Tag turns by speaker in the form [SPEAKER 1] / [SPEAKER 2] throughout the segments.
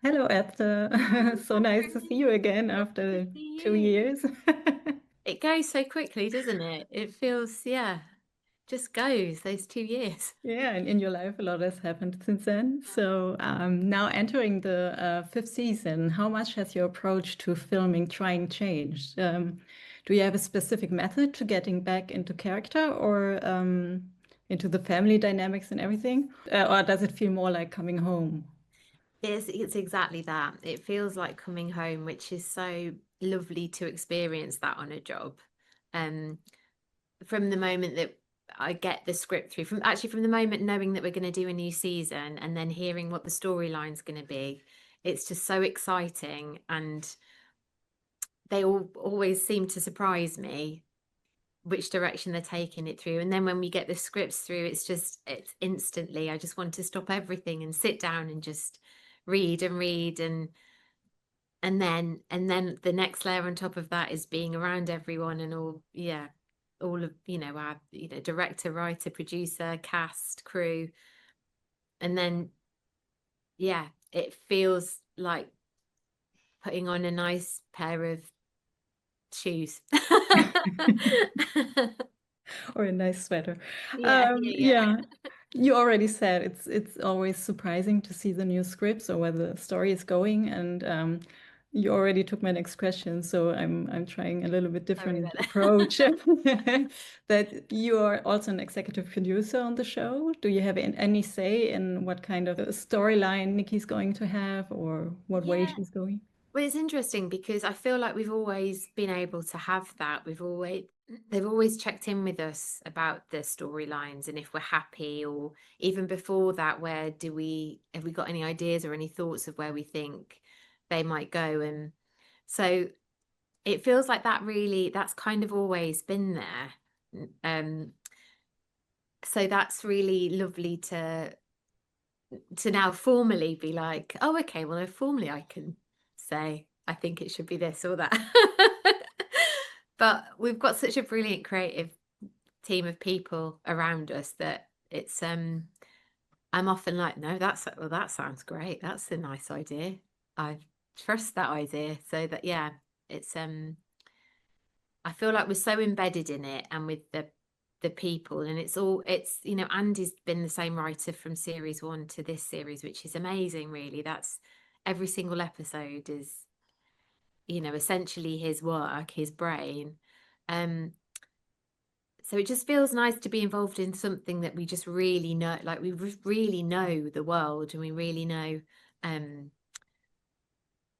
[SPEAKER 1] Hello, Esther. So nice to see you again
[SPEAKER 2] Good to
[SPEAKER 1] after
[SPEAKER 2] see
[SPEAKER 1] two
[SPEAKER 2] you.
[SPEAKER 1] years.
[SPEAKER 2] It goes so quickly, doesn't it? It feels, yeah, just goes those 2 years.
[SPEAKER 1] Yeah, and in your life, a lot has happened since then. So now entering the fifth season, how much has your approach to filming trying changed? Do you have a specific method to getting back into character or into the family dynamics and everything? Or does it feel more like coming home?
[SPEAKER 2] It's exactly that. It feels like coming home, which is so lovely to experience that on a job. Um, from the moment that I get the script through, from the moment knowing that we're going to do a new season and then hearing what the storyline's going to be, it's just so exciting, and they all always seem to surprise me which direction they're taking it through. And then when we get the scripts through, it's instantly, I just want to stop everything and sit down and just read and read, and then the next layer on top of that is being around everyone and all, yeah, all of, our, director, writer, producer, cast, crew. And then, yeah, it feels like putting on a nice pair of shoes.
[SPEAKER 1] Or a nice sweater.
[SPEAKER 2] Yeah, yeah,
[SPEAKER 1] Yeah, you already said it's always surprising to see the new scripts or where the story is going, and you already took my next question, so I'm trying a little bit
[SPEAKER 2] sorry
[SPEAKER 1] different
[SPEAKER 2] about
[SPEAKER 1] approach.
[SPEAKER 2] that.
[SPEAKER 1] That you are also an executive producer on the show. Do you have any say in what kind of storyline Nikki's going to have or what way
[SPEAKER 2] Yeah.
[SPEAKER 1] she's going?
[SPEAKER 2] Well, it's interesting because I feel like we've always been able to have that. They've always checked in with us about the storylines and if we're happy, or even before that, have we got any ideas or any thoughts of where we think they might go? And so it feels like that's kind of always been there. Um, so that's really lovely to now formally be like, oh, okay, well, formally I can say I think it should be this or that. But we've got such a brilliant creative team of people around us that I'm often like, no, that sounds great. That's a nice idea. I trust that idea. So that, yeah, it's I feel like we're so embedded in it and with the people, and Andy's been the same writer from series one to this series, which is amazing, really. That's every single episode is, essentially his work, his brain. Um, so it just feels nice to be involved in something that we just really know, like really know the world, and we really know um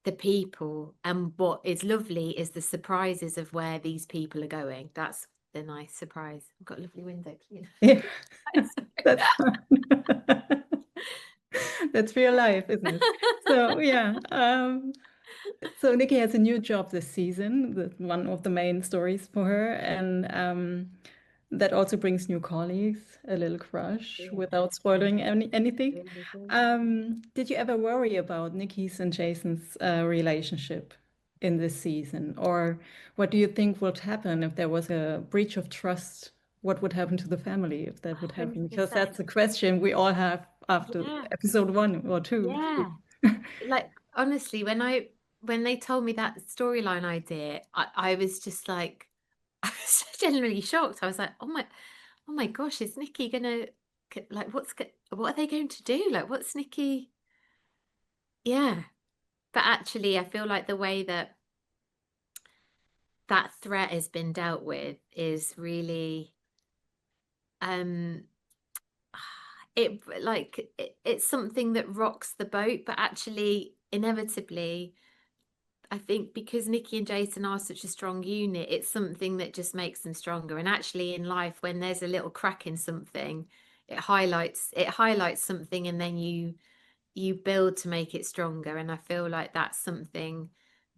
[SPEAKER 2] the people. And what is lovely is the surprises of where these people are going. That's the nice surprise. I've got a lovely window cleaner.
[SPEAKER 1] Yeah, that's that's real life, isn't it? So yeah. So Nikki has a new job this season, one of the main stories for her, and that also brings new colleagues, a little crush,
[SPEAKER 2] Yeah,
[SPEAKER 1] without spoiling anything.
[SPEAKER 2] really good.
[SPEAKER 1] Did you ever worry about Nikki's and Jason's relationship in this season, or what do you think would happen if there was a breach of trust? What would happen to the family if that would happen? Because
[SPEAKER 2] 100%.
[SPEAKER 1] that's a question we all have after
[SPEAKER 2] Yeah,
[SPEAKER 1] episode one or two.
[SPEAKER 2] yeah. Like, honestly, when they told me that storyline idea, I was just like, I was genuinely shocked. I was like, oh my gosh, is Nikki gonna, like, what are they going to do? Like, what's Nikki? Yeah. But actually, I feel like the way that that threat has been dealt with is really, um it's something that rocks the boat, but actually inevitably, I think because Nikki and Jason are such a strong unit, it's something that just makes them stronger. And actually in life, when there's a little crack in something, it highlights something, and then you build to make it stronger. And I feel like that's something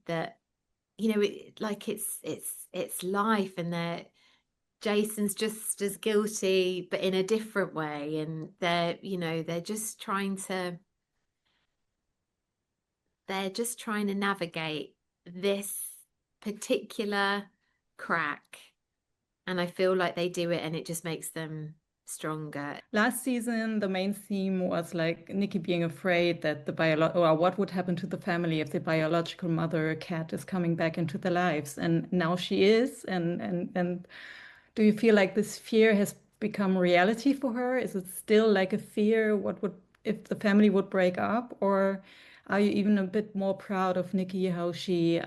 [SPEAKER 2] that, it's life, and that Jason's just as guilty, but in a different way. And they're just trying to navigate this particular crack. And I feel like they do it, and it just makes them stronger.
[SPEAKER 1] Last season, the main theme was like Nikki being afraid that the or what would happen to the family if the biological mother Kat is coming back into their lives, and now she is. And do you feel like this fear has become reality for her? Is it still like a fear? What would if the family would break up, or are you even a bit more proud of Nikki how she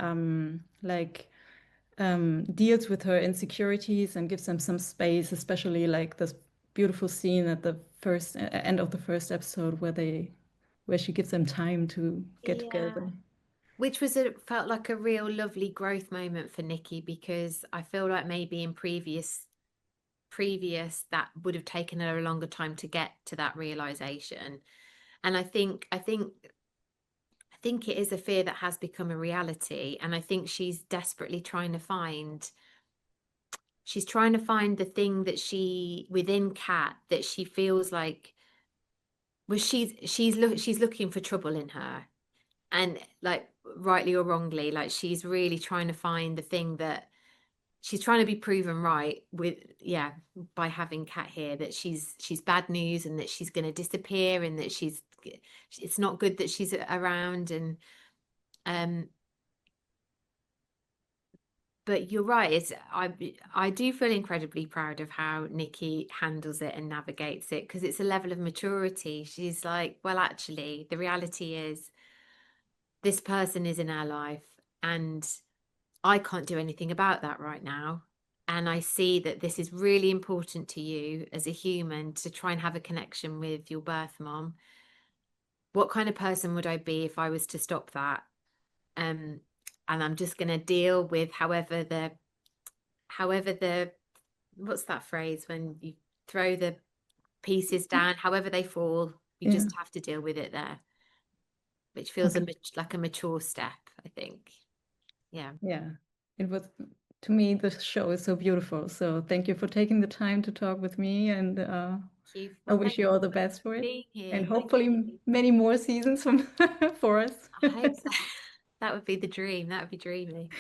[SPEAKER 1] deals with her insecurities and gives them some space, especially like this beautiful scene at the first end of the first episode where she gives them time to get
[SPEAKER 2] Yeah.
[SPEAKER 1] together.
[SPEAKER 2] Which felt like a real lovely growth moment for Nikki, because I feel like maybe in previous that would have taken her a longer time to get to that realization. And I think it is a fear that has become a reality, and I think she's desperately trying to find the thing that she within Kat that she feels like, well, she's looking for trouble in her, and like rightly or wrongly, like she's really trying to find the thing that she's trying to be proven right with, yeah, by having Kat here, that she's bad news and that she's going to disappear and that it's not good that she's around. And um but you're right, I do feel incredibly proud of how Nikki handles it and navigates it, because it's a level of maturity. She's like, well, actually the reality is this person is in our life, and I can't do anything about that right now. And I see that this is really important to you as a human, to try and have a connection with your birth mom. What kind of person would I be if I was to stop that? Um, and I'm just going to deal with however the, what's that phrase when you throw the pieces down, however they fall, you
[SPEAKER 1] Yeah.
[SPEAKER 2] just have to deal with it there, which feels
[SPEAKER 1] Okay.
[SPEAKER 2] like a mature step, I think. Yeah.
[SPEAKER 1] Yeah. It was to me the show is so beautiful. So thank you for taking the time to talk with me, and
[SPEAKER 2] Thank you.
[SPEAKER 1] I
[SPEAKER 2] Well,
[SPEAKER 1] wish
[SPEAKER 2] thank
[SPEAKER 1] you all
[SPEAKER 2] you
[SPEAKER 1] the
[SPEAKER 2] for
[SPEAKER 1] best for it,
[SPEAKER 2] being here.
[SPEAKER 1] and
[SPEAKER 2] Thank
[SPEAKER 1] hopefully
[SPEAKER 2] you.
[SPEAKER 1] many more seasons from for us.
[SPEAKER 2] I hope so. That would be the dream. That would be dreamy.